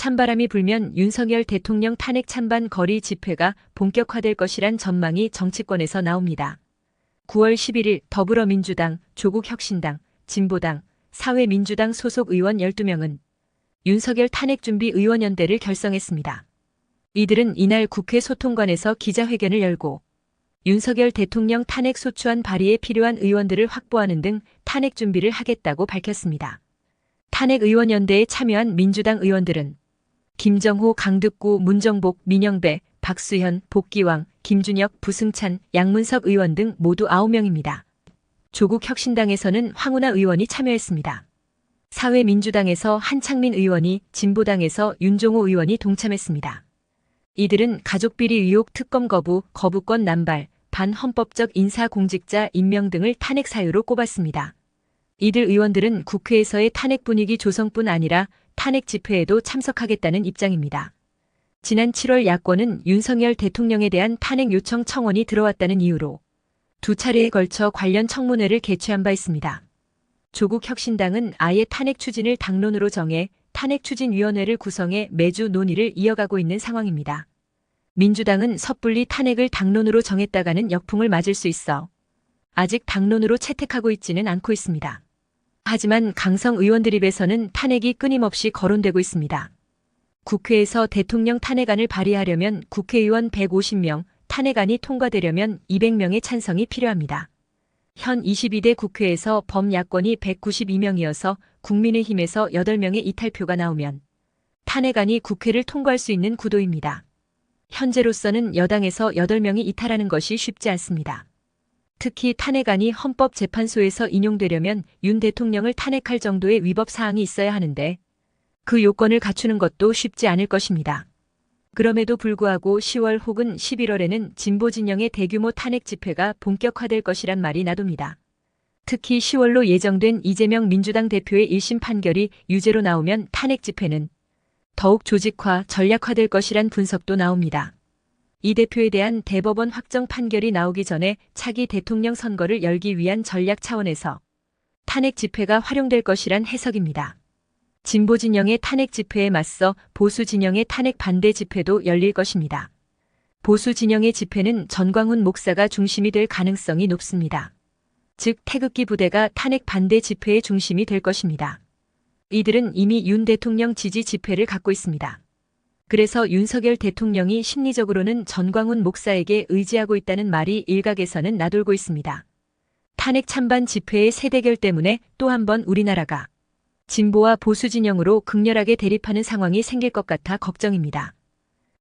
찬바람이 불면 윤석열 대통령 탄핵 찬반 거리 집회가 본격화될 것이란 전망이 정치권에서 나옵니다. 9월 11일 더불어민주당, 조국혁신당, 진보당, 사회민주당 소속 의원 12명은 윤석열 탄핵준비의원연대를 결성했습니다. 이들은 이날 국회 소통관에서 기자회견을 열고 윤석열 대통령 탄핵 소추안 발의에 필요한 의원들을 확보하는 등 탄핵 준비를 하겠다고 밝혔습니다. 탄핵의원연대에 참여한 민주당 의원들은 김정호, 강득구, 문정복, 민영배, 박수현, 복기왕, 김준혁, 부승찬, 양문석 의원 등 모두 9명입니다. 조국혁신당에서는 황운하 의원이 참여했습니다. 사회민주당에서 한창민 의원이, 진보당에서 윤종호 의원이 동참했습니다. 이들은 가족비리 의혹 특검 거부, 거부권 남발, 반헌법적 인사공직자 임명 등을 탄핵 사유로 꼽았습니다. 이들 의원들은 국회에서의 탄핵 분위기 조성뿐 아니라 탄핵 집회에도 참석하겠다는 입장입니다. 지난 7월 야권은 윤석열 대통령에 대한 탄핵 요청 청원이 들어왔다는 이유로 두 차례에 걸쳐 관련 청문회를 개최한 바 있습니다. 조국혁신당은 아예 탄핵 추진을 당론으로 정해 탄핵추진위원회를 구성해 매주 논의를 이어가고 있는 상황입니다. 민주당은 섣불리 탄핵을 당론으로 정했다가는 역풍을 맞을 수 있어 아직 당론으로 채택하고 있지는 않고 있습니다. 하지만 강성 의원들 입에서는 탄핵이 끊임없이 거론되고 있습니다. 국회에서 대통령 탄핵안을 발의하려면 국회의원 150명, 탄핵안이 통과되려면 200명의 찬성이 필요합니다. 현 22대 국회에서 범야권이 192명이어서 국민의힘에서 8명의 이탈표가 나오면 탄핵안이 국회를 통과할 수 있는 구도입니다. 현재로서는 여당에서 8명이 이탈하는 것이 쉽지 않습니다. 특히 탄핵안이 헌법재판소에서 인용되려면 윤 대통령을 탄핵할 정도의 위법 사항이 있어야 하는데 그 요건을 갖추는 것도 쉽지 않을 것입니다. 그럼에도 불구하고 10월 혹은 11월에는 진보 진영의 대규모 탄핵 집회가 본격화될 것이란 말이 나돕니다. 특히 10월로 예정된 이재명 민주당 대표의 1심 판결이 유죄로 나오면 탄핵 집회는 더욱 조직화, 전략화될 것이란 분석도 나옵니다. 이 대표에 대한 대법원 확정 판결이 나오기 전에 차기 대통령 선거를 열기 위한 전략 차원에서 탄핵 집회가 활용될 것이란 해석입니다. 진보 진영의 탄핵 집회에 맞서 보수 진영의 탄핵 반대 집회도 열릴 것입니다. 보수 진영의 집회는 전광훈 목사가 중심이 될 가능성이 높습니다. 즉 태극기 부대가 탄핵 반대 집회의 중심이 될 것입니다. 이들은 이미 윤 대통령 지지 집회를 갖고 있습니다. 그래서 윤석열 대통령이 심리적으로는 전광훈 목사에게 의지하고 있다는 말이 일각에서는 나돌고 있습니다. 탄핵 찬반 집회의 세대결 때문에 또 한 번 우리나라가 진보와 보수 진영으로 극렬하게 대립하는 상황이 생길 것 같아 걱정입니다.